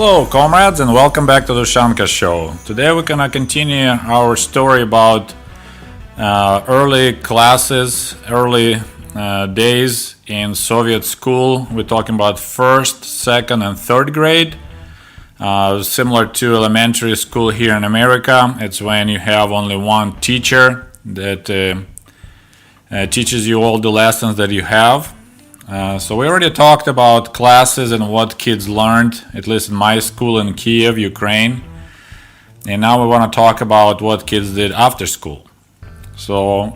Hello, comrades, and welcome back to the Ushanka show. Today we're gonna continue our story about early classes, early days in Soviet school. We're talking about first, second, and third grade. Similar to elementary school here in America, it's when you have only one teacher that teaches you all the lessons that you have. So we already talked about classes and what kids learned, at least in my school in Kiev, Ukraine. And now we want to talk about what kids did after school. So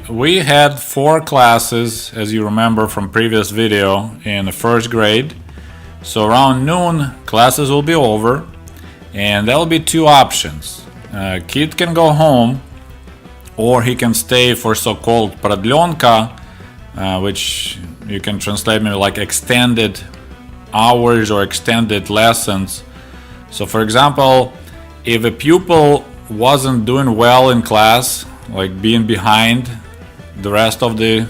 we had 4 classes, as you remember from previous video, in the first grade. So around noon, classes will be over, and there will be 2 options. Kid can go home, or he can stay for so-called продленка, which you can translate maybe like extended hours or extended lessons. So for example, if a pupil wasn't doing well in class, like being behind the rest of the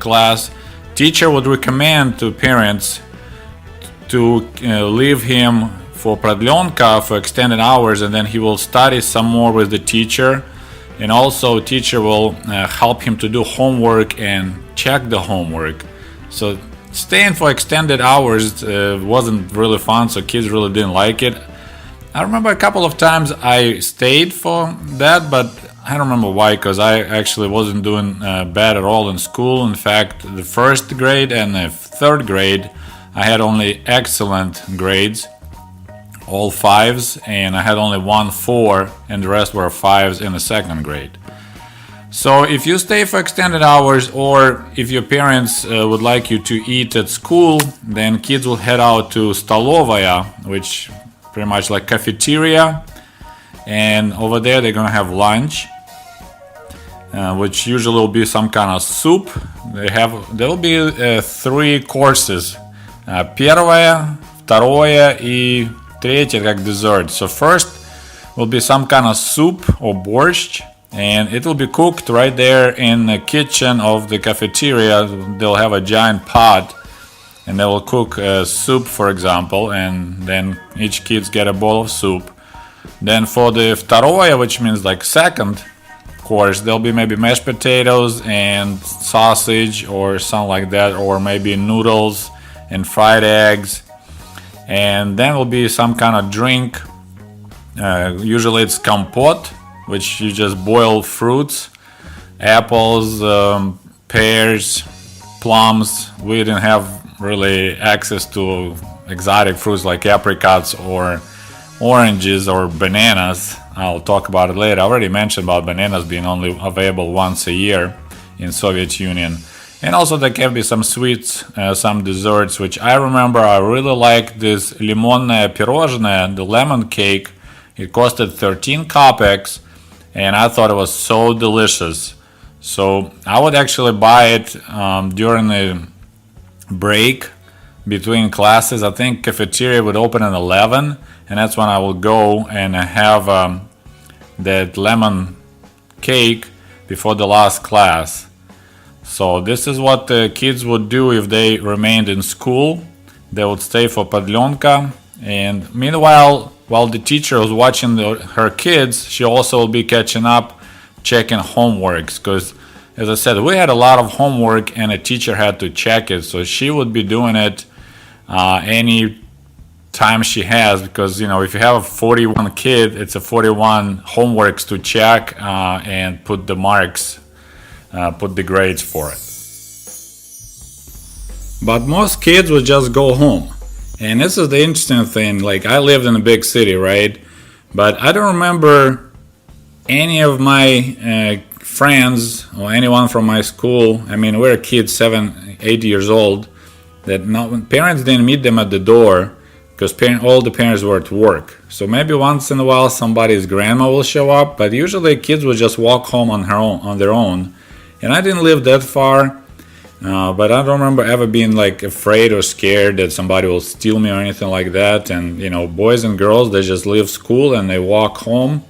class, teacher would recommend to parents to leave him for продленка, for extended hours, and then he will study some more with the teacher. And also teacher will help him to do homework and check the homework. So staying for extended hours wasn't really fun, so kids really didn't like it. I remember a couple of times I stayed for that, but I don't remember why, because I actually wasn't doing bad at all in school. In fact, the first grade and the third grade, I had only excellent grades, all 5s, and I had only 1 4, and the rest were 5s in the second grade. So if you stay for extended hours, or if your parents would like you to eat at school, then kids will head out to stolovaya, which pretty much like cafeteria, and over there they're gonna have lunch, which usually will be some kind of soup. There will be 3 courses: первое, второе и третье, как dessert. So first will be some kind of soup or borscht, and it will be cooked right there in the kitchen of the cafeteria. They'll have a giant pot, and they will cook soup, for example, and then each kids get a bowl of soup. Then for the второе, which means like second course, there'll be maybe mashed potatoes and sausage or something like that, or maybe noodles and fried eggs. And then will be some kind of drink. Usually it's компот, which you just boil fruits, apples, pears, plums. We didn't have really access to exotic fruits like apricots or oranges or bananas. I'll talk about it later. I already mentioned about bananas being only available once a year in Soviet Union. And also there can be some sweets, some desserts, which I remember I really liked this лимонное пирожное, the lemon cake. It costed 13 kopecks, and I thought it was so delicious. So I would actually buy it during the break between classes. I think cafeteria would open at 11, and that's when I will go and have that lemon cake before the last class. So this is what the kids would do if they remained in school. They would stay for продленка, and meanwhile, while the teacher was watching her kids, she also will be catching up, checking homeworks, because as I said, we had a lot of homework and a teacher had to check it, so she would be doing it any time she has, because if you have a 41 kid, it's a 41 homeworks to check and put the marks, put the grades for it. But most kids would just go home. And this is the interesting thing, like I lived in a big city, right? But I don't remember any of my friends or anyone from my school. I mean, we were kids, 7, 8 years old, that parents didn't meet them at the door because all the parents were at work. So maybe once in a while somebody's grandma will show up, but usually kids would just walk home on their own. And I didn't live that far. But I don't remember ever being like afraid or scared that somebody will steal me or anything like that. And boys and girls, they just leave school and they walk home.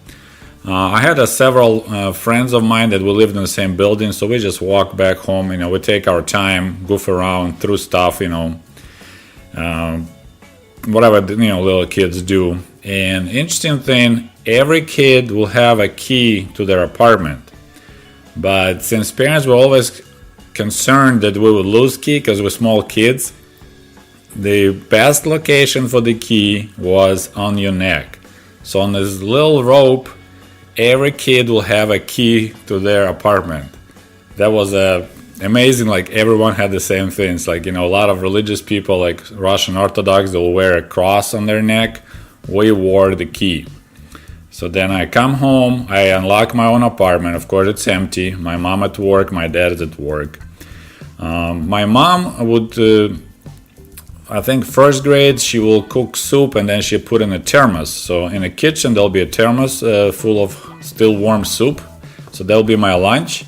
I had several friends of mine that we lived in the same building, so we just walk back home. We take our time, goof around, through stuff, whatever little kids do. And interesting thing, every kid will have a key to their apartment. But since parents were always concerned that we would lose key because we're small kids, the best location for the key was on your neck. So on this little rope, every kid will have a key to their apartment. That was amazing. Like everyone had the same things. Like a lot of religious people, like Russian Orthodox, they'll wear a cross on their neck. We wore the key. So then I come home, I unlock my own apartment. Of course, it's empty. My mom at work, my dad is at work. My mom would, I think first grade, she will cook soup and then she put in a thermos. So in the kitchen, there'll be a thermos full of still warm soup. So that'll be my lunch.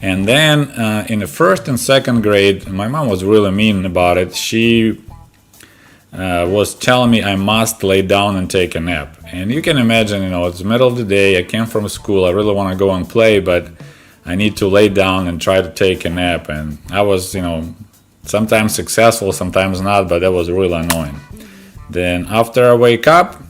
And then in the first and second grade, my mom was really mean about it. She was telling me I must lay down and take a nap. And you can imagine, it's the middle of the day, I came from school, I really want to go and play, but I need to lay down and try to take a nap. And I was, sometimes successful, sometimes not, but that was really annoying. Then after I wake up,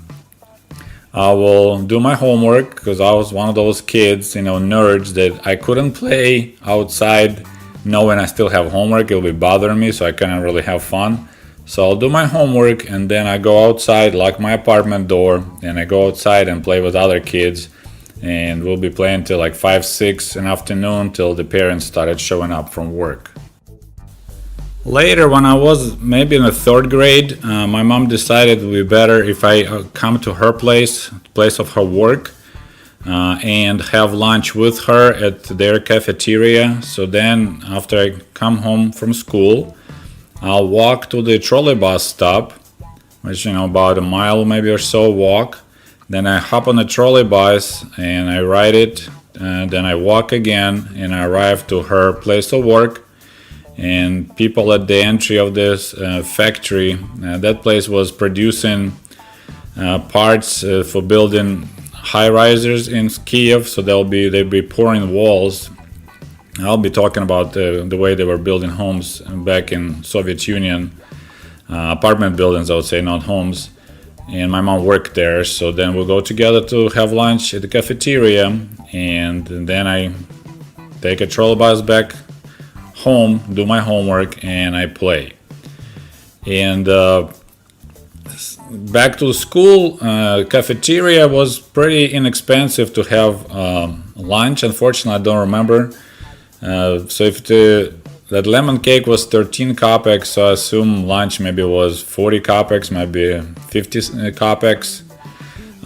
I will do my homework because I was one of those kids, nerds that I couldn't play outside knowing I still have homework. It'll be bothering me, so I couldn't really have fun. So I'll do my homework and then I go outside, lock my apartment door, and I go outside and play with other kids. And we'll be playing till like 5, 6 in the afternoon till the parents started showing up from work. Later, when I was maybe in the third grade, my mom decided it would be better if I come to her place of her work, and have lunch with her at their cafeteria. So then after I come home from school, I'll walk to the trolley bus stop, which, about a mile maybe or so walk. Then I hop on the trolley bus and I ride it, and then I walk again and I arrive to her place of work. And people at the entry of this factory, that place was producing parts for building high-risers in Kiev, so they'll be pouring walls. I'll be talking about the way they were building homes back in Soviet Union, apartment buildings, I would say, not homes. And my mom worked there, so then we'll go together to have lunch at the cafeteria, and then I take a trolley bus back home, do my homework, and I play. And back to school, cafeteria was pretty inexpensive to have lunch. Unfortunately, I don't remember. So if that lemon cake was 13 kopecks, so I assume lunch maybe was 40 kopecks, maybe 50 kopecks.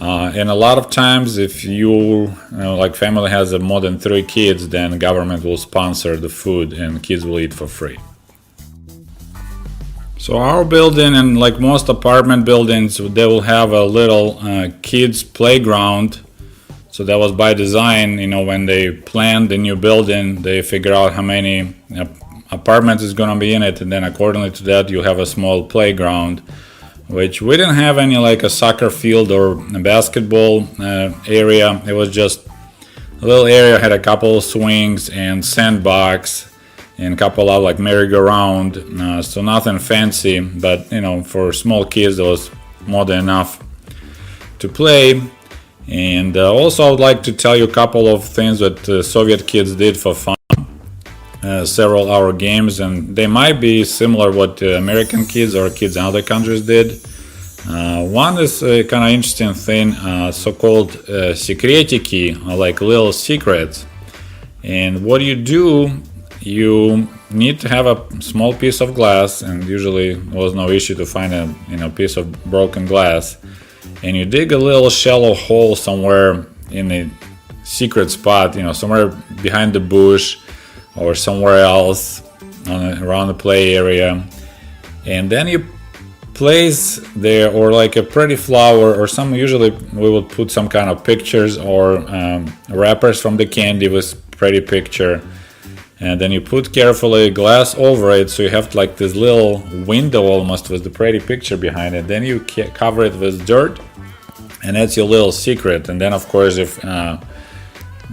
And a lot of times, if like family has more than 3 kids, then the government will sponsor the food and kids will eat for free. So our building, and like most apartment buildings, they will have a little kids playground. So that was by design. When they planned the new building, they figure out how many apartments is going to be in it, and then accordingly to that, you have a small playground. Which we didn't have any like a soccer field or a basketball area. It was just a little area, had a couple of swings and sandbox and a couple of like merry-go-round. So nothing fancy, but for small kids, it was more than enough to play. And also I would like to tell you a couple of things that Soviet kids did for fun. Several hour games, and they might be similar what American kids or kids in other countries did. One is a kind of interesting thing, so-called secretiki, like little secrets. And what you do, you need to have a small piece of glass, and usually it was no issue to find a piece of broken glass, and you dig a little shallow hole somewhere in a secret spot, somewhere behind the bush or somewhere else around the play area, and then you place there or like a pretty flower or some, usually we would put some kind of pictures or wrappers from the candy with pretty picture, and then you put carefully glass over it, so you have like this little window almost with the pretty picture behind it. Then you cover it with dirt, and that's your little secret. And then of course if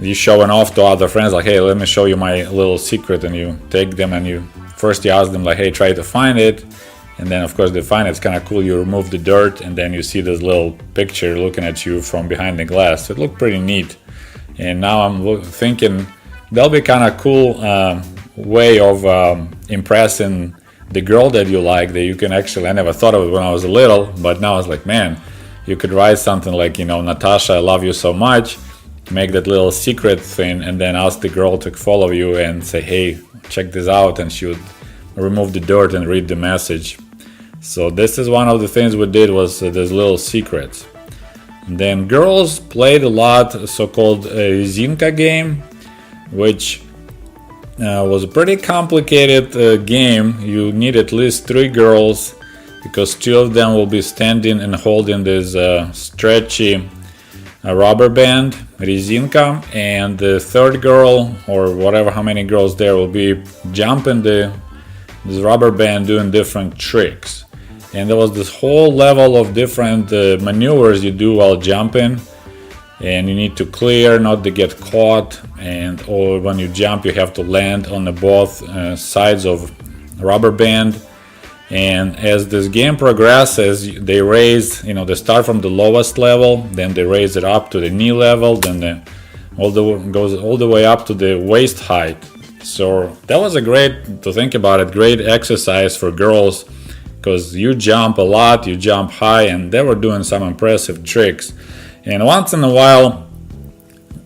you showing off to other friends like, hey, let me show you my little secret, and you take them and you ask them like, hey, try to find it, And then of course they find it's kind of cool. You remove the dirt and then you see this little picture looking at you from behind the glass. It looked pretty neat. And now I'm thinking that'll be kind of cool way of impressing the girl that you like, that you can actually, I never thought of it when I was little, but now I was like, man, you could write something like, Natasha, I love you so much, make that little secret thing, and then ask the girl to follow you and say, hey, check this out, and she would remove the dirt and read the message. So this is one of the things we did, was these little secrets. And then girls played a lot so-called zinka game, which was a pretty complicated game. You need at least 3 girls, because 2 of them will be standing and holding this stretchy rubber band, rezinka, and the 3rd girl, or whatever, how many girls there, will be jumping this rubber band, doing different tricks. And there was this whole level of different maneuvers you do while jumping, and you need to clear, not to get caught, or when you jump you have to land on the both sides of rubber band. And as this game progresses, they raise, they start from the lowest level, then they raise it up to the knee level, then goes all the way up to the waist height. So that was to think about it, great exercise for girls, because you jump a lot, you jump high, and they were doing some impressive tricks. And once in a while,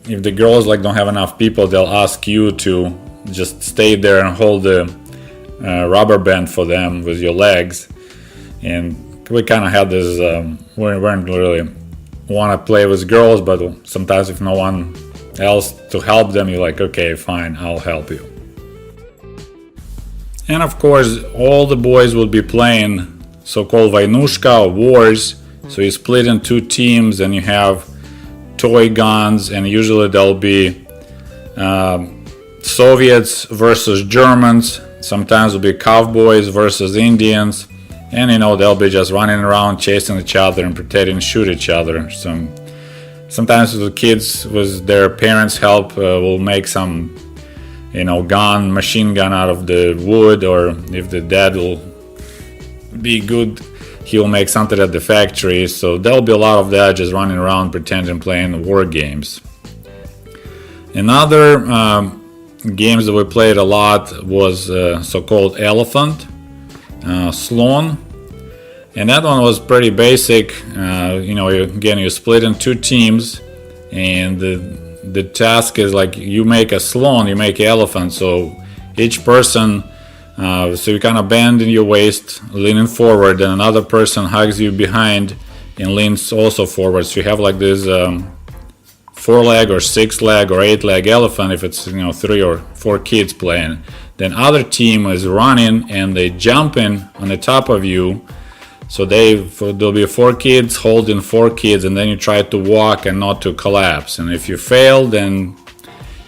if the girls don't have enough people, they'll ask you to just stay there and hold the rubber band for them with your legs. And we kind of had this, we weren't really want to play with girls, but sometimes if no one else to help them, you're like, okay, fine, I'll help you. And of course, all the boys will be playing so-called Vainushka, or wars. So you split in 2 teams and you have toy guns, and usually there'll be Soviets versus Germans. Sometimes it'll be cowboys versus Indians. And they'll be just running around chasing each other and pretending to shoot each other. So sometimes the kids with their parents' help will make some machine gun out of the wood, or if the dad will be good, he'll make something at the factory. So there'll be a lot of that, just running around pretending playing war games. Another games that we played a lot was so-called elephant, sloan, and that one was pretty basic. You split in 2 teams, and the task is you make a sloan, you make an elephant. So each person, so you kind of bend in your waist, leaning forward, and another person hugs you behind and leans also forward. So you have this 4-leg or 6-leg or 8-leg elephant if it's 3 or 4 kids playing. Then other team is running and they jumping on the top of you. So there'll be 4 kids holding 4 kids, and then you try to walk and not to collapse. And if you fail, then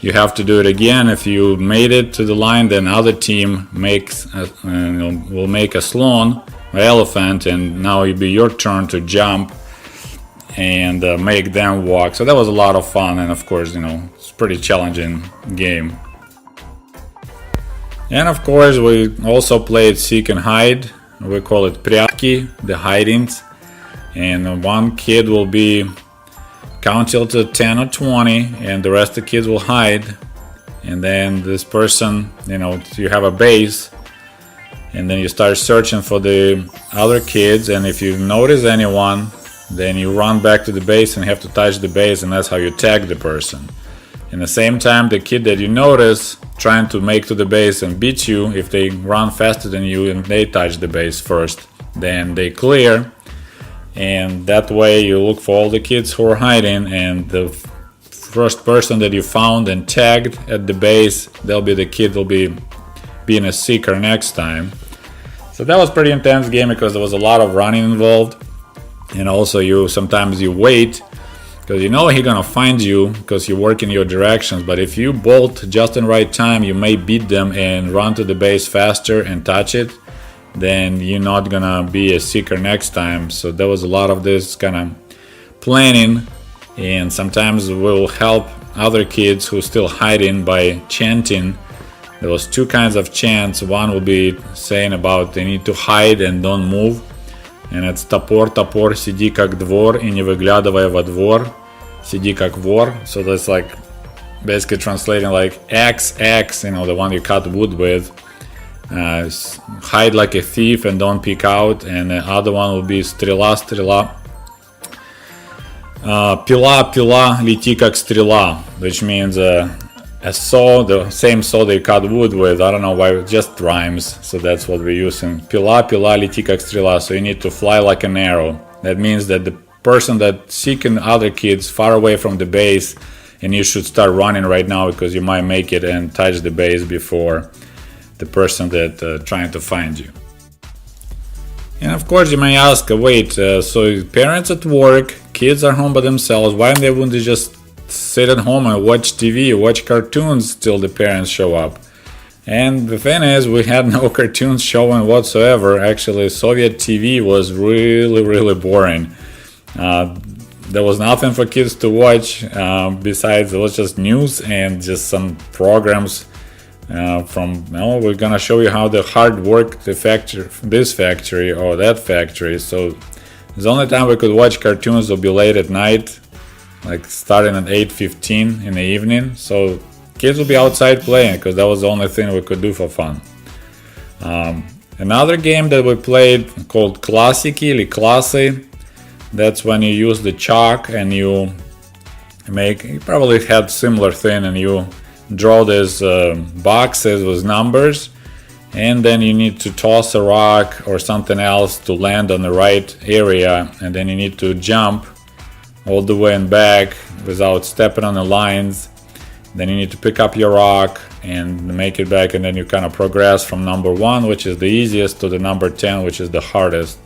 you have to do it again. If you made it to the line, then other team will make a sloan or elephant, and now it'll be your turn to jump and make them walk. So that was a lot of fun, and of course, it's a pretty challenging game. And of course, we also played seek and hide. We call it прятки, the hidings. And one kid will be count till to 10 or 20, and the rest of the kids will hide. And then this person, you have a base, and then you start searching for the other kids. And if you notice anyone, then you run back to the base and have to touch the base, and that's how you tag the person. In the same time, the kid that you notice trying to make to the base and beat you, if they run faster than you and they touch the base first, then they clear. And that way you look for all the kids who are hiding, and the first person that you found and tagged at the base, they'll be the kid will be being a seeker next time. So that was pretty intense game, because there was a lot of running involved. And also sometimes you wait, because he's gonna find you because you work in your directions. But if you bolt just in the right time, you may beat them and run to the base faster and touch it. Then you're not gonna be a seeker next time. So there was a lot of this kind of planning, and sometimes we'll help other kids who still hiding by chanting There was two kinds of chants. One would be saying about they need to hide and don't move. And it's топор, топор, сиди как двор и не выглядывай во двор, сиди как вор. So that's like basically translating like axe, axe, the one you cut wood with. Hide like a thief and don't peek out. And the other one would be стрела, стрела. Пила, пила, лети как стрела, which means a saw, the same saw they cut wood with. I don't know why, it just rhymes, so that's what we're using. Пила, пила, лети как стрела. So you need to fly like an arrow. That means that the person that's seeking other kids far away from the base, and you should start running right now because you might make it and touch the base before the person that trying to find you. And of course you may ask, wait, so parents at work, kids are home by themselves, why wouldn't they just sit at home and watch TV, watch cartoons till the parents show up? And the thing is, we had no cartoons showing whatsoever. Actually, Soviet TV was really boring. There was nothing for kids to watch besides it was just news and just some programs we're gonna show you how the hard work the factory, this factory or that factory. So the only time we could watch cartoons would be late at night, like starting at 8:15 in the evening. So kids would be outside playing because that was the only thing we could do for fun. Another game that we played called Klassiki или Klassi. That's when you use the chalk and you probably had similar thing, and you draw these boxes with numbers, and then you need to toss a rock or something else to land on the right area, and then you need to jump all the way and back without stepping on the lines. Then you need to pick up your rock and make it back, and then you kind of progress from number 1, which is the easiest, to the number 10, which is the hardest.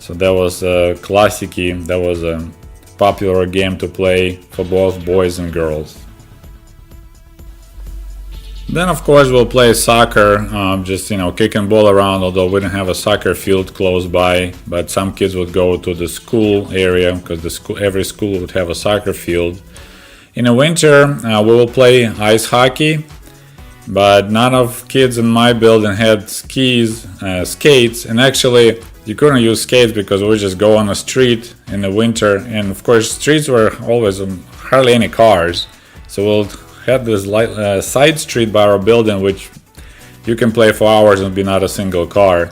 So that was Klassiki. That was a popular game to play for both boys and girls. Then of course we'll play soccer, just kicking ball around, although we didn't have a soccer field close by, but some kids would go to the school area because every school would have a soccer field. In the winter we will play ice hockey, but none of kids in my building had skates, and actually you couldn't use skates because we would just go on the street in the winter, and of course streets were always hardly any cars, so we'll had this side street by our building which you can play for hours and be not a single car,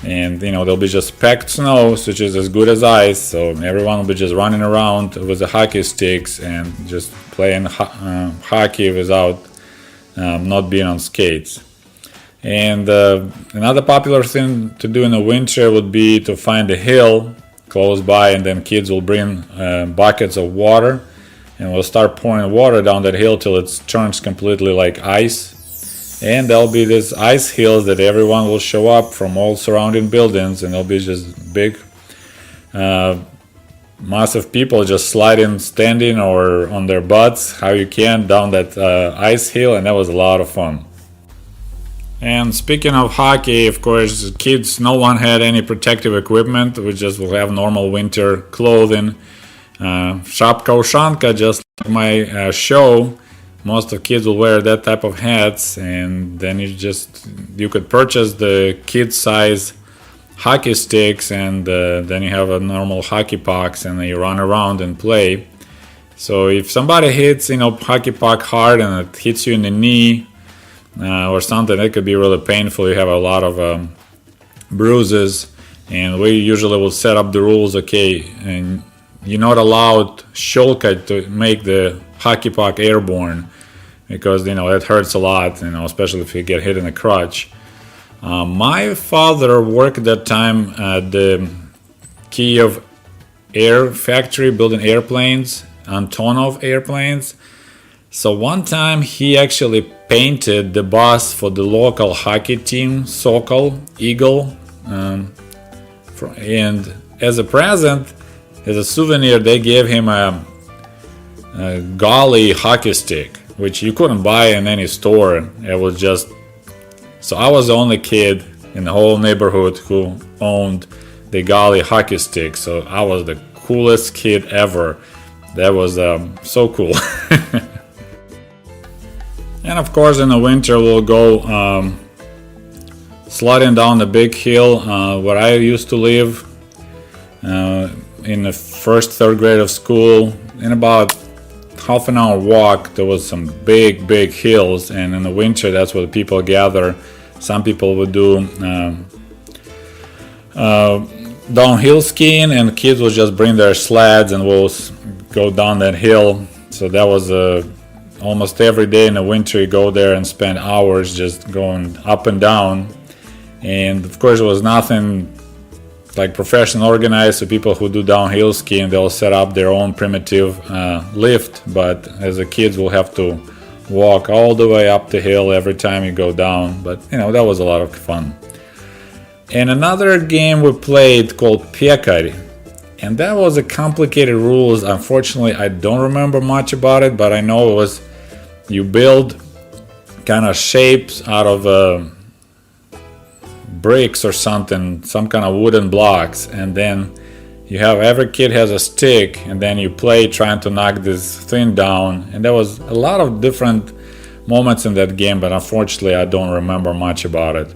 and there'll be just packed snow, which is as good as ice, so everyone will be just running around with the hockey sticks and just playing hockey without not being on skates. And another popular thing to do in the winter would be to find a hill close by, and then kids will bring buckets of water, and we'll start pouring water down that hill till it turns completely like ice. And there'll be these ice hills that everyone will show up from all surrounding buildings, and there'll be just big mass of people just sliding, standing or on their butts, how you can, down that ice hill, and that was a lot of fun. And speaking of hockey, of course, kids, no one had any protective equipment. We just will have normal winter clothing. Шапка Ushanka, just like my show, most of kids will wear that type of hats, and then you could purchase the kid size hockey sticks, and then you have a normal hockey pucks, and then you run around and play. So if somebody hits hockey puck hard and it hits you in the knee or something, it could be really painful. You have a lot of bruises, and we usually will set up the rules, okay, and you're not allowed shulka to make the hockey puck airborne, because it hurts a lot, especially if you get hit in the crotch. My father worked that time at the Kiev air factory building airplanes, Antonov airplanes. So one time he actually painted the bus for the local hockey team, Sokol, Eagle, and as a present, as a souvenir, they gave him a golly hockey stick, which you couldn't buy in any store. It was just, so I was the only kid in the whole neighborhood who owned the golly hockey stick. So I was the coolest kid ever. That was so cool. And of course in the winter we'll go sledding down the big hill where I used to live in the first, third grade of school. In about half an hour walk there was some big hills, and in the winter that's where people gather. Some people would do downhill skiing, and kids will just bring their sleds and we'll go down that hill. So that was almost every day in the winter you go there and spend hours just going up and down. And of course it was nothing like professional organized, so people who do downhill skiing they'll set up their own primitive lift, but as a kids will have to walk all the way up the hill every time you go down. But you know, that was a lot of fun. And another game we played called Pakarand, and that was a complicated rules. Unfortunately I don't remember much about it, but I know it was you build kind of shapes out of bricks or something, some kind of wooden blocks, and then you have every kid has a stick, and then you play trying to knock this thing down. And there was a lot of different moments in that game, but unfortunately I don't remember much about it.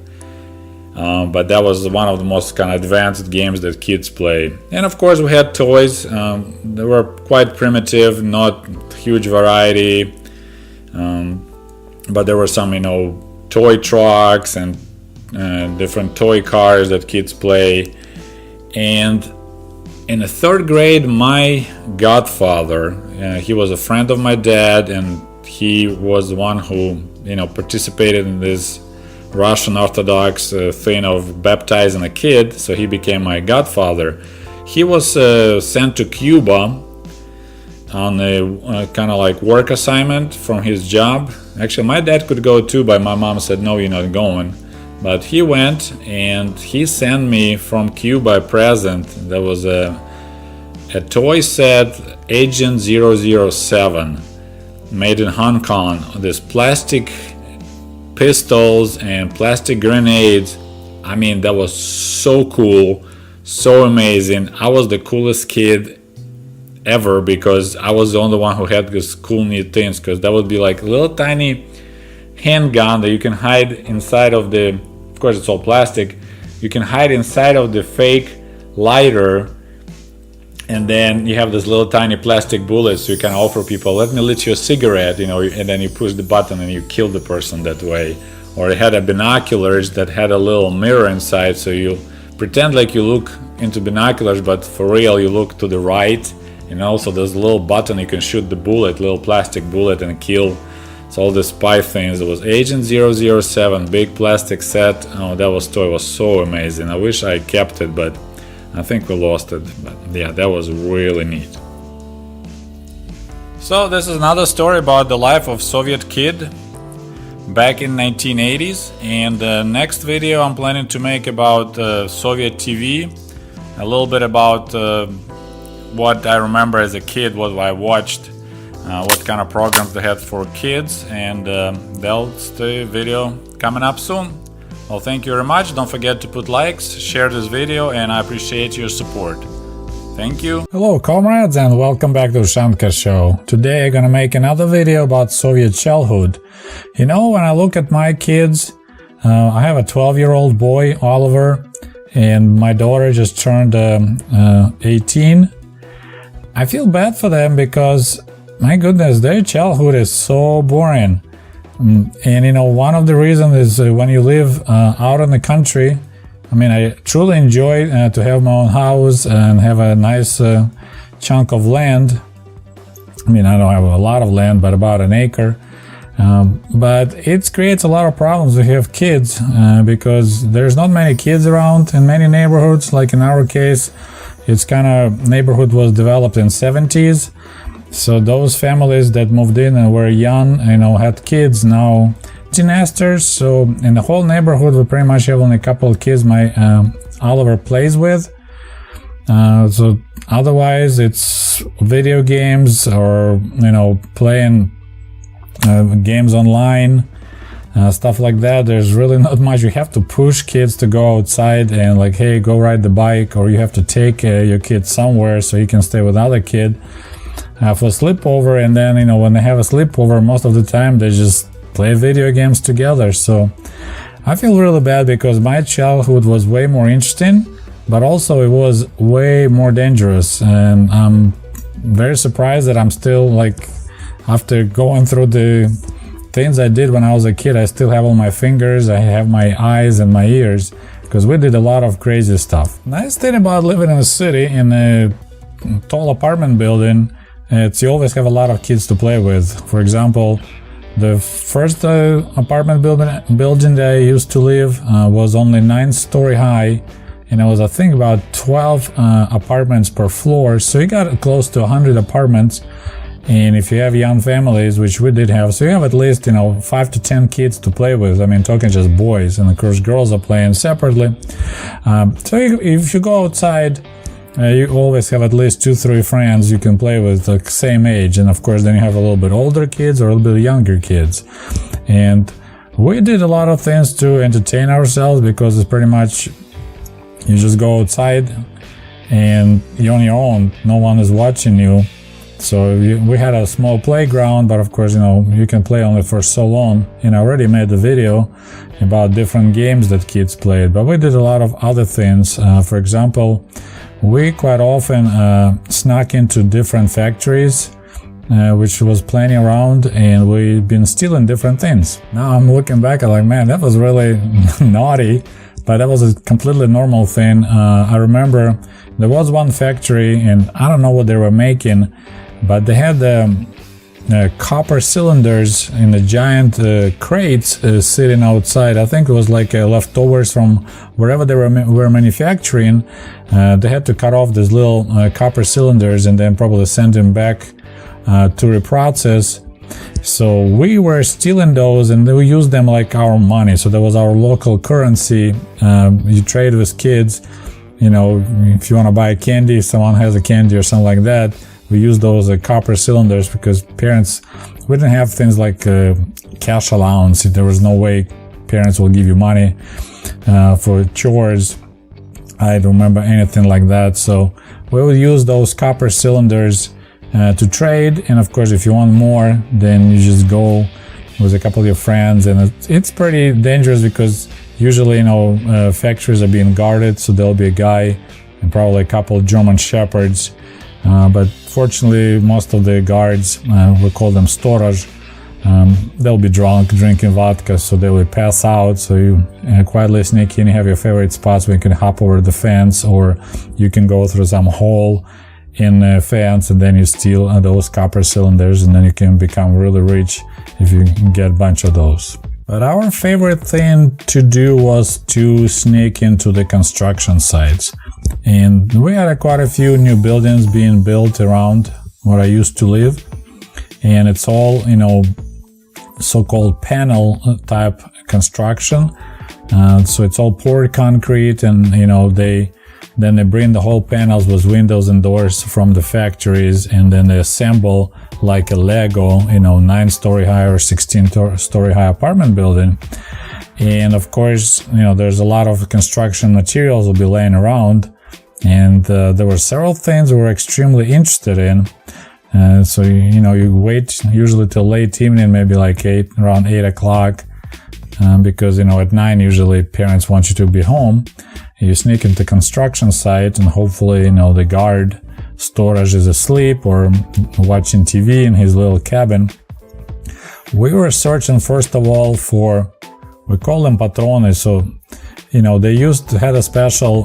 But that was one of the most kind of advanced games that kids play. And of course we had toys. They were quite primitive, not huge variety, but there were some, you know, toy trucks and different toy cars that kids play. And in the third grade, my godfather, he was a friend of my dad, and he was the one who, you know, participated in this Russian Orthodox thing of baptizing a kid, so he became my godfather. He was sent to Cuba on a kind of like work assignment from his job. Actually my dad could go too, but my mom said no, you're not going. But he went, and he sent me from Cuba a present. There was a toy set, Agent 007, made in Hong Kong. This plastic pistols and plastic grenades. I mean, that was so cool, so amazing. I was the coolest kid ever because I was the only one who had these cool neat things, because that would be like a little tiny handgun that you can hide inside of the, of course it's all plastic, you can hide inside of the fake lighter, and then you have this little tiny plastic bullets, so you can offer people, let me lit you a cigarette, you know, and then you push the button and you kill the person that way. Or it had a binoculars that had a little mirror inside, so you pretend like you look into binoculars, but for real you look to the right, and also there's a little button you can shoot the bullet, little plastic bullet, and kill. So all the spy things. It was Agent 007, big plastic set. Oh, that toy was so amazing. I wish I kept it, but I think we lost it. But yeah, that was really neat. So this is another story about the life of Soviet kid back in 1980s. And the next video I'm planning to make about Soviet TV, a little bit about what I remember as a kid, what I watched, what kind of programs they had for kids, and that's the video coming up soon. Well, thank you very much. Don't forget to put likes, share this video, and I appreciate your support. Thank you. Hello comrades, and welcome back to Ushanka show. Today I'm gonna make another video about Soviet childhood. You know, when I look at my kids, I have a 12-year-old boy, Oliver, and my daughter just turned 18. I feel bad for them because, my goodness, their childhood is so boring. And you know, one of the reasons is when you live out in the country. I mean, I truly enjoy to have my own house and have a nice chunk of land. I mean, I don't have a lot of land, but about an acre. But it creates a lot of problems if you have kids because there's not many kids around in many neighborhoods. Like in our case, it's kind of neighborhood was developed in 70s. So those families that moved in and were young, you know, had kids now. Teenagers, so in the whole neighborhood we pretty much have only a couple of kids my Oliver plays with. So otherwise it's video games or, you know, playing games online, stuff like that. There's really not much. You have to push kids to go outside and like, hey, go ride the bike, or you have to take your kid somewhere so he can stay with other kid for sleepover. And then, you know, when they have a sleepover, most of the time they just play video games together. So I feel really bad because my childhood was way more interesting, but also it was way more dangerous, and I'm very surprised that I'm still, like, after going through the things I did when I was a kid, I still have all my fingers, I have my eyes and my ears, because we did a lot of crazy stuff. Nice thing about living in a city, in a tall apartment building, it's you always have a lot of kids to play with. For example, the first apartment building that I used to live was only 9-story high, and it was, I think, about 12 apartments per floor, so you got close to 100 apartments. And if you have young families, which we did have, so you have at least 5 to 10 kids to play with. I mean, talking just boys, and of course girls are playing separately. So if you go outside, you always have at least 2-3 friends you can play with, the same age, and of course then you have a little bit older kids or a little bit younger kids. And we did a lot of things to entertain ourselves, because it's pretty much you just go outside and you're on your own, no one is watching you. So we had a small playground, but of course, you can play only for so long. And I already made a video about different games that kids played, but we did a lot of other things. For example, we quite often snuck into different factories, which was plenty around, and we've been stealing different things. Now I'm looking back, I'm like, man, that was really naughty, but that was a completely normal thing. I remember there was one factory, and I don't know what they were making, but they had copper cylinders in the giant crates sitting outside. I think it was like leftovers from wherever they were manufacturing. They had to cut off these little copper cylinders and then probably send them back to reprocess. So we were stealing those, and we used them like our money. So that was our local currency. You trade with kids. If you want to buy candy, if someone has a candy or something like that, we use those copper cylinders, because parents, we didn't have things like cash allowance. There was no way parents will give you money for chores. I don't remember anything like that. So we would use those copper cylinders to trade. And of course, if you want more, then you just go with a couple of your friends. And it's pretty dangerous, because usually, factories are being guarded. So there'll be a guy and probably a couple of German shepherds. But fortunately, most of the guards, we call them storage, they'll be drunk, drinking vodka, so they will pass out. So you quietly sneak in, you have your favorite spots where you can hop over the fence, or you can go through some hole in the fence, and then you steal those copper cylinders, and then you can become really rich if you get a bunch of those. But our favorite thing to do was to sneak into the construction sites. And we had quite a few new buildings being built around where I used to live. And it's all, so-called panel type construction. So it's all poured concrete, and, then they bring the whole panels with windows and doors from the factories, and then they assemble like a Lego, 9-story high or 16-story high apartment building. And of course, there's a lot of construction materials will be laying around. And there were several things we were extremely interested in. So, you wait usually till late evening, maybe like around 8 o'clock, because, at 9 usually parents want you to be home. You sneak into construction site, and hopefully, the guard storage is asleep or watching TV in his little cabin. We were searching first of all for, we call them patrones. So, they had a special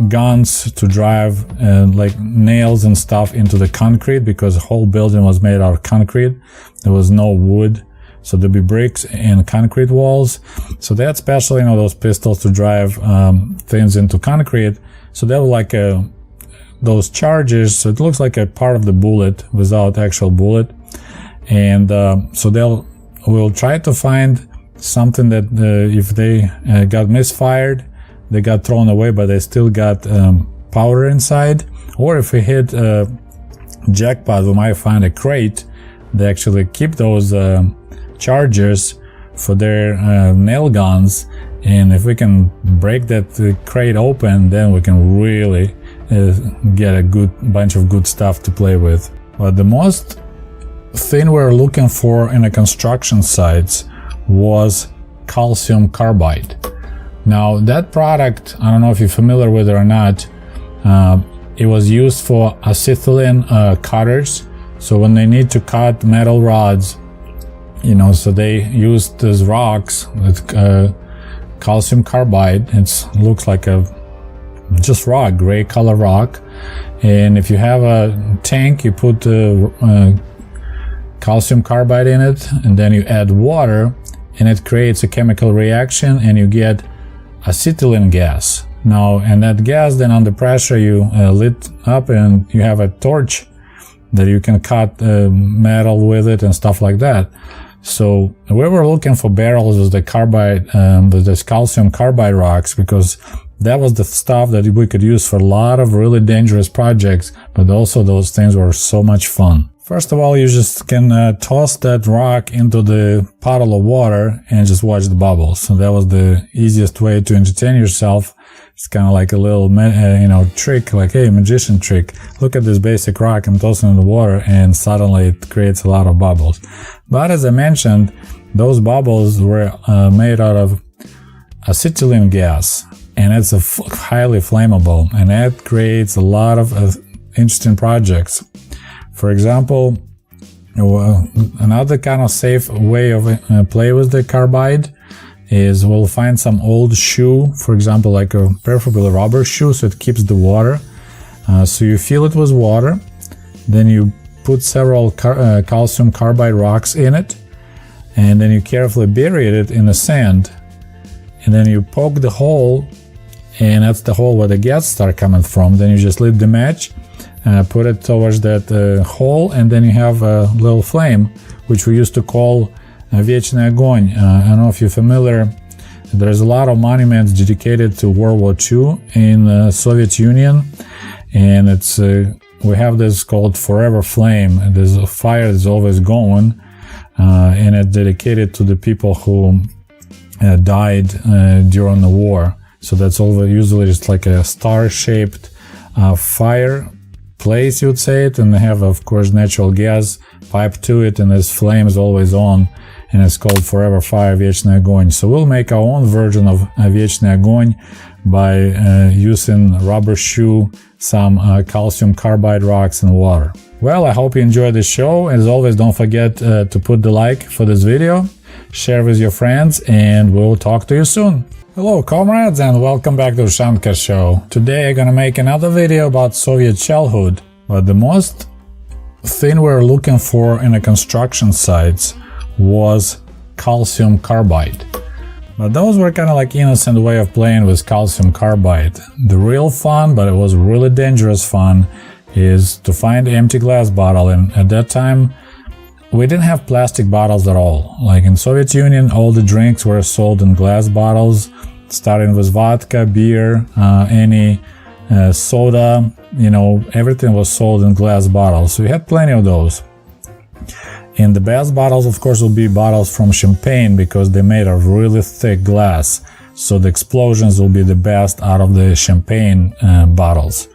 guns to drive like nails and stuff into the concrete, because the whole building was made out of concrete. There was no wood. So there'd be bricks and concrete walls. So they had special, those pistols to drive things into concrete. So they were like those charges. So it looks like a part of the bullet without actual bullet. And so we'll try to find something that if they got misfired, they got thrown away, but they still got powder inside. Or if we hit jackpot, we might find a crate. They actually keep those chargers for their nail guns, and if we can break that crate open, then we can really get a good bunch of good stuff to play with. But the most thing we're looking for in the construction sites was calcium carbide. Now that product, I don't know if you're familiar with it or not, it was used for acetylene cutters. So when they need to cut metal rods, so they used these rocks with calcium carbide. It looks like a just rock, gray color rock. And if you have a tank, you put calcium carbide in it, and then you add water, and it creates a chemical reaction, and you get acetylene gas. Now, and that gas, then under pressure, you lit up, and you have a torch that you can cut metal with it and stuff like that. So we were looking for barrels with the carbide, this calcium carbide rocks, because that was the stuff that we could use for a lot of really dangerous projects, but also those things were so much fun. First of all, you just can toss that rock into the puddle of water and just watch the bubbles. So that was the easiest way to entertain yourself. It's kind of like a little, trick, like, hey, magician trick. Look at this basic rock, I'm tossing in the water, and suddenly it creates a lot of bubbles. But as I mentioned, those bubbles were made out of acetylene gas, and it's highly flammable, and that creates a lot of interesting projects. For example, another kind of safe way of play with the carbide is we'll find some old shoe, for example, like a preferably rubber shoe, so it keeps the water. So you fill it with water, then you put several calcium carbide rocks in it, and then you carefully bury it in the sand, and then you poke the hole, and that's the hole where the gas start coming from. Then you just lit the match, put it towards that hole, and then you have a little flame, which we used to call Вечный огонь. I don't know if you're familiar. There's a lot of monuments dedicated to World War II in the Soviet Union, and it's we have this called Forever Flame. There's a fire that's always going, and it's dedicated to the people who died during the war. So that's usually just like a star-shaped fire place, you would say it, and they have, of course, natural gas pipe to it, and this flame is always on, and it's called Forever Fire, Вечный огонь. So we'll make our own version of Вечный огонь by using rubber shoe, some calcium carbide rocks, and water. Well, I hope you enjoyed the show. As always, don't forget to put the like for this video, share with your friends, and we'll talk to you soon. Hello comrades, and welcome back to Ushanka show. Today I'm gonna make another video about Soviet childhood, but the most thing we're looking for in the construction sites was calcium carbide. But those were kind of like innocent way of playing with calcium carbide. The real fun, but it was really dangerous fun, is to find an empty glass bottle, and at that time we didn't have plastic bottles at all. Like in Soviet Union, all the drinks were sold in glass bottles, starting with vodka, beer, any soda, everything was sold in glass bottles. So we had plenty of those. And the best bottles, of course, will be bottles from champagne, because they're made of really thick glass. So the explosions will be the best out of the champagne bottles.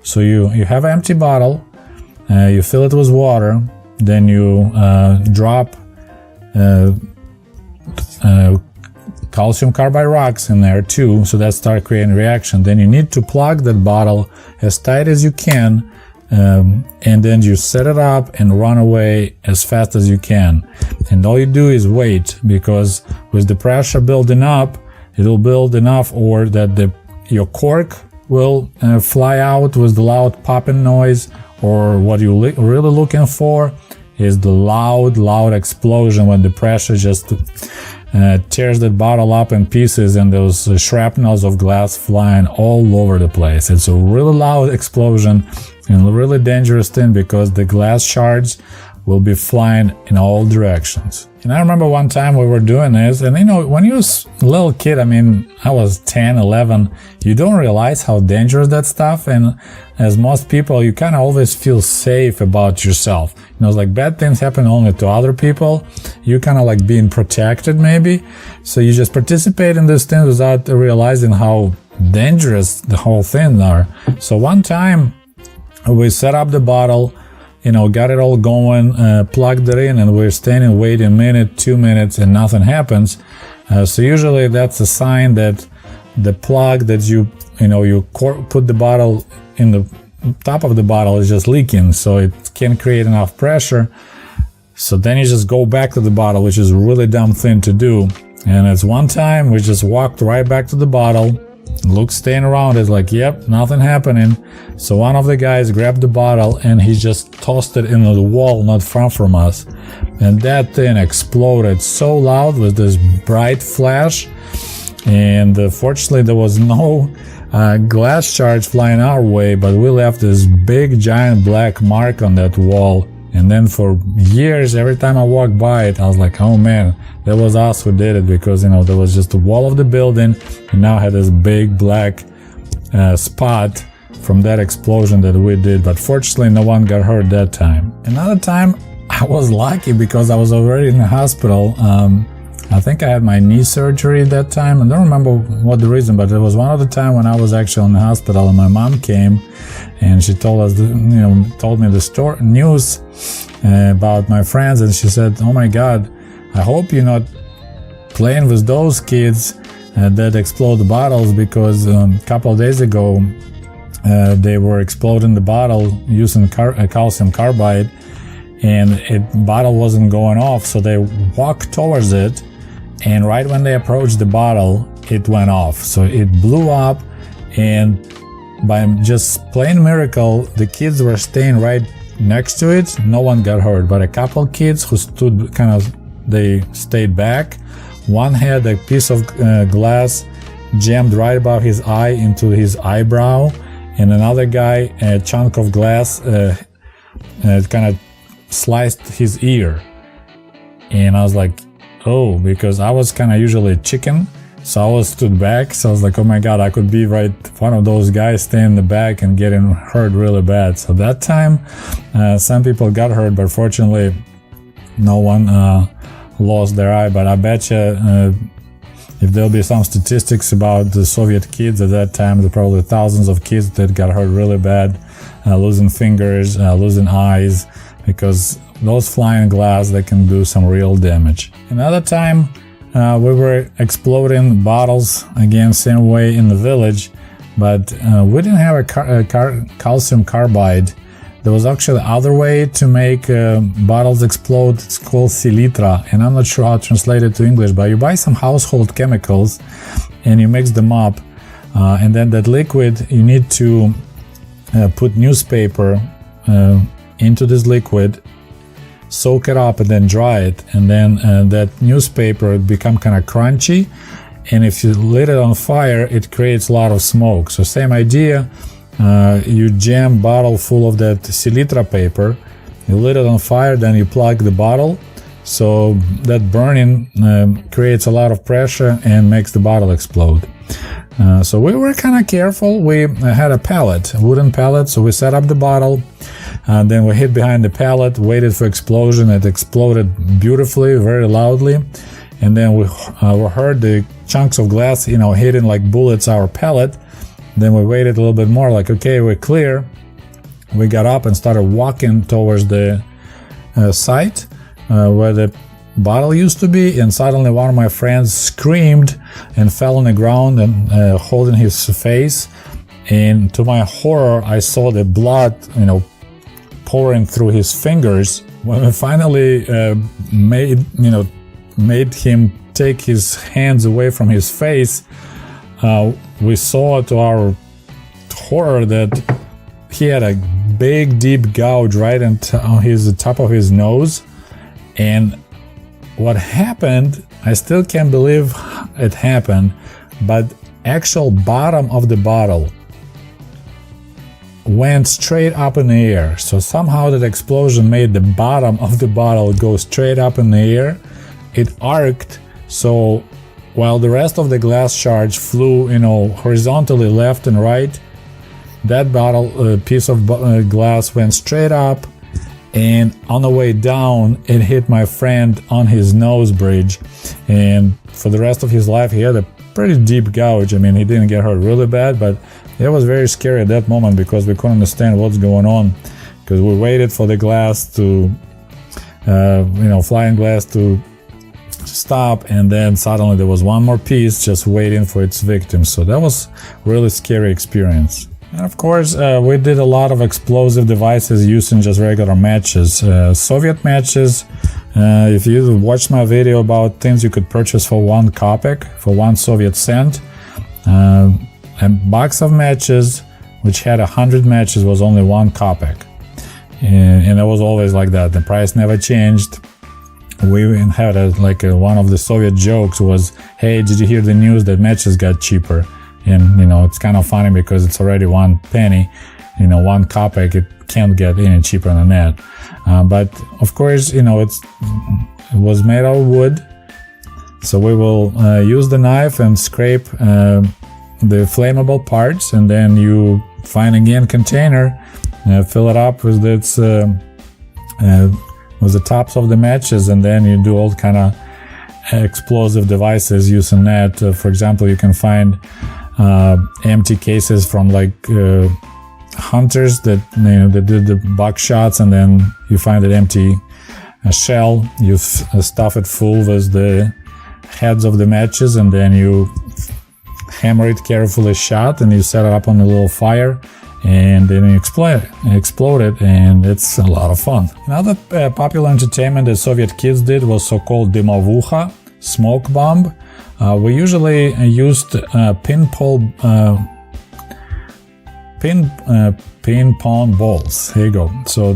So you have an empty bottle, you fill it with water, then you drop calcium carbide rocks in there too, so that starts creating a reaction. Then you need to plug that bottle as tight as you can, and then you set it up and run away as fast as you can. And all you do is wait, because with the pressure building up, it will build enough, or that your cork will fly out with the loud popping noise, or what you're really looking for is the loud explosion when the pressure just tears that bottle up in pieces, and those shrapnels of glass flying all over the place. It's a really loud explosion and a really dangerous thing, because the glass shards will be flying in all directions. And I remember one time we were doing this, and when you're a little kid, I was 10, 11, you don't realize how dangerous that stuff, and as most people, you kind of always feel safe about yourself. It's like bad things happen only to other people, you kind of like being protected maybe, so you just participate in this thing without realizing how dangerous the whole thing are. So one time we set up the bottle, got it all going, plugged it in, and we're standing waiting a minute, 2 minutes, and nothing happens. So usually that's a sign that the plug that you put the bottle in the top of the bottle is just leaking, so it can't create enough pressure. So then you just go back to the bottle, which is a really dumb thing to do. And it's one time we just walked right back to the bottle. Luke's staying around. It's like, yep, nothing happening. So one of the guys grabbed the bottle and he just tossed it into the wall not far from us. And that thing exploded so loud with this bright flash. And fortunately there was no glass shards flying our way, but we left this big giant black mark on that wall. And then for years, every time I walked by it, I was like, oh man, that was us who did it, because there was just the wall of the building and now had this big black spot from that explosion that we did. But fortunately no one got hurt that time. Another time I was lucky because I was already in the hospital. I think I had my knee surgery that time. I don't remember what the reason, but it was one of the time when I was actually in the hospital, and my mom came and she told us, told me the news about my friends, and she said, "Oh my God, I hope you're not playing with those kids that explode the bottles, because a couple of days ago they were exploding the bottle using calcium carbide, and the bottle wasn't going off, so they walked towards it, and right when they approached the bottle, it went off. So it blew up, and by just plain miracle, the kids were staying right next to it. No one got hurt, but a couple kids who stood they stayed back. One had a piece of glass jammed right above his eye into his eyebrow, and another guy, a chunk of glass kind of sliced his ear. And I was like, oh, because I was kind of usually a chicken, so I was stood back. So I was like, oh my God, I could be right one of those guys staying in the back and getting hurt really bad. So that time some people got hurt, but fortunately no one lost their eye. But I bet you if there'll be some statistics about the Soviet kids at that time, there are probably thousands of kids that got hurt really bad, losing fingers, losing eyes, because those flying glass, they can do some real damage. Another time we were exploding bottles, again same way in the village, but we didn't have a calcium carbide. There was actually other way to make bottles explode. It's called silitra, and I'm not sure how to translate it to English, but you buy some household chemicals and you mix them up, and then that liquid, you need to put newspaper into this liquid, soak it up, and then dry it, and then that newspaper would become kind of crunchy, and if you lit it on fire, it creates a lot of smoke. So same idea, you jam bottle full of that silitra paper, you lit it on fire, then you plug the bottle, so that burning creates a lot of pressure and makes the bottle explode. So we were kind of careful. We had a wooden pallet, so we set up the bottle, and then we hid behind the pallet, waited for explosion. It exploded beautifully, very loudly, and then we heard the chunks of glass, hitting like bullets our pallet. Then we waited a little bit more, like, okay, we're clear. We got up and started walking towards the site where the bottle used to be, and suddenly one of my friends screamed and fell on the ground and holding his face, and to my horror I saw the blood pouring through his fingers. When we finally made him take his hands away from his face, we saw to our horror that he had a big deep gouge right on the top of his nose. And what happened, I still can't believe it happened, but actual bottom of the bottle went straight up in the air. So somehow that explosion made the bottom of the bottle go straight up in the air. It arced, so while the rest of the glass shards flew, horizontally left and right, that bottle piece of glass went straight up, and on the way down it hit my friend on his nose bridge, and for the rest of his life he had a pretty deep gouge. I mean, he didn't get hurt really bad, but it was very scary at that moment because we couldn't understand what's going on. because we waited for the glass to, flying glass to stop, and then suddenly there was one more piece just waiting for its victim. So that was really scary experience. And of course, we did a lot of explosive devices using just regular matches, Soviet matches. If you watched my video about things you could purchase for 1 kopeck, for 1 Soviet cent, a box of matches which had 100 matches was only 1 kopeck. And it was always like that. The price never changed. We had one of the Soviet jokes was, "Hey, did you hear the news that matches got cheaper?" And it's kind of funny because it's already 1 penny, 1 kopeck. It can't get any cheaper than that. But of course, it was made out of wood. So we will use the knife and scrape the flammable parts, and then you find again container, fill it up with its with the tops of the matches, and then you do all kind of explosive devices using that. For example, you can find empty cases from hunters that they did the buckshots, and then you find an empty shell. You stuff it full with the heads of the matches, and then you hammer it carefully shut, and you set it up on a little fire, and then you explode it, and it's a lot of fun. Another popular entertainment that Soviet kids did was so-called dymovucha, smoke bomb. We usually used ping pong balls. Here you go. So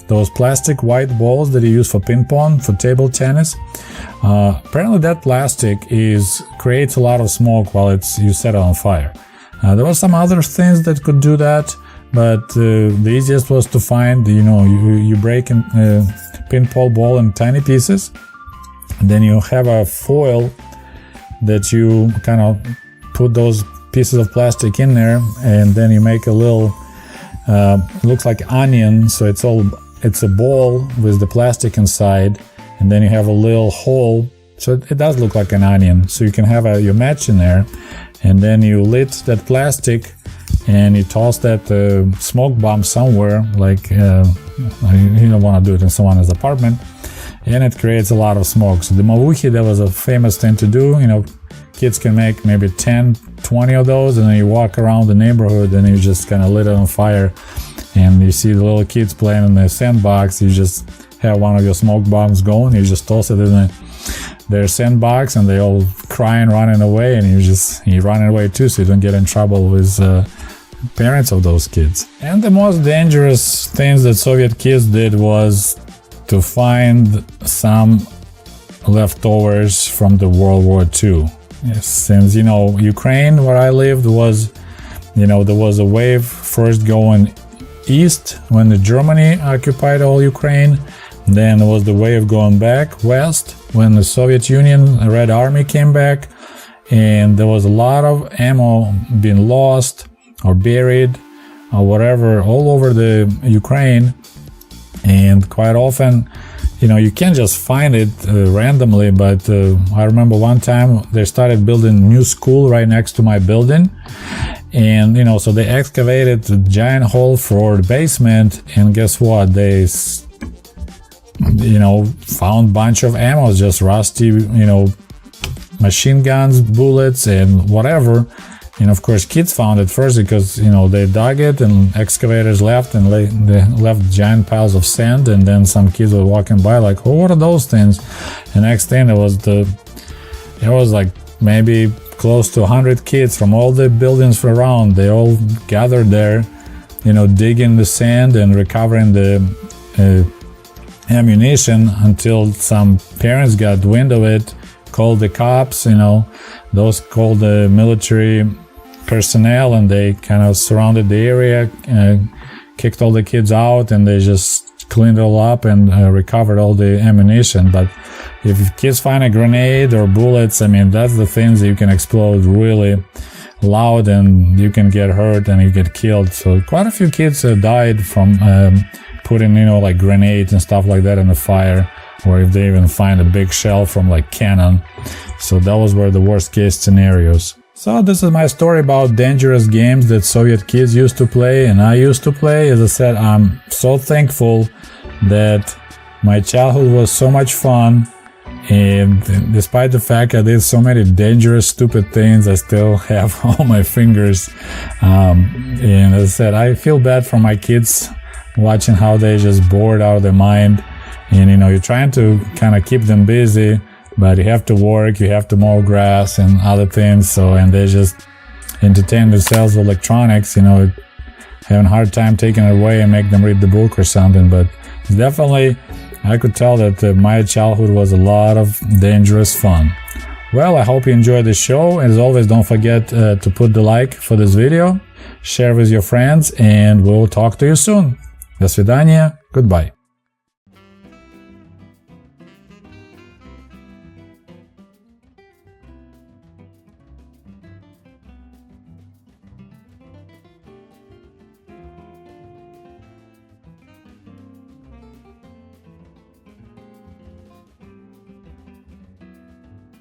those plastic white balls that you use for ping pong, for table tennis, apparently that plastic creates a lot of smoke while you set it on fire. There were some other things that could do that, but the easiest was to find, you break a ping pong ball in tiny pieces, and then you have a foil that you kind of put those pieces of plastic in there, and then you make a little looks like onion, so it's a ball with the plastic inside, and then you have a little hole, so it does look like an onion. So you can have your match in there, and then you lit that plastic and you toss that smoke bomb somewhere, you don't want to do it in someone's apartment, and it creates a lot of smoke. So the mavuchi, that was a famous thing to do. Kids can make maybe 10, 20 of those, and then you walk around the neighborhood and you just kind of lit it on fire, and you see the little kids playing in the sandbox. You just have one of your smoke bombs going, you just toss it in their sandbox, and they all crying, running away, and you running away too, so you don't get in trouble with parents of those kids. And the most dangerous things that Soviet kids did was to find some leftovers from the World War II. Yes, since Ukraine, where I lived, was there was a wave first going east when Germany occupied all Ukraine. Then there was the wave going back west when the Soviet Union, the Red Army, came back, and there was a lot of ammo being lost or buried or whatever all over the Ukraine. And quite often, you can't just find it randomly, but I remember one time they started building a new school right next to my building, and so they excavated a giant hole for the basement, and guess what? They found a bunch of ammo, just rusty, machine guns, bullets, and whatever. And of course, kids found it first because, they dug it and excavators left, and they left giant piles of sand, and then some kids were walking by like, oh, what are those things? And next thing it was like maybe close to 100 kids from all the buildings around. They all gathered there, digging the sand and recovering the ammunition, until some parents got wind of it, called the cops, those called the military personnel, and they kind of surrounded the area, kicked all the kids out, and they just cleaned it all up and recovered all the ammunition. But if kids find a grenade or bullets, that's the things that you can explode really loud, and you can get hurt and you get killed. So quite a few kids died from putting, like grenades and stuff like that in the fire, or if they even find a big shell from cannon. So that were the worst case scenarios. So this is my story about dangerous games that Soviet kids used to play and I used to play. As I said, I'm so thankful that my childhood was so much fun, and despite the fact I did so many dangerous, stupid things, I still have all my fingers. And as I said, I feel bad for my kids watching how they just bored out of their mind. And you're trying to kind of keep them busy, but you have to work, you have to mow grass and other things. So, and they just entertain themselves with electronics, having a hard time taking it away and make them read the book or something. But definitely, I could tell that my childhood was a lot of dangerous fun. Well, I hope you enjoyed the show. As always, don't forget to put the like for this video, share with your friends, and we'll talk to you soon. До свидания. Goodbye.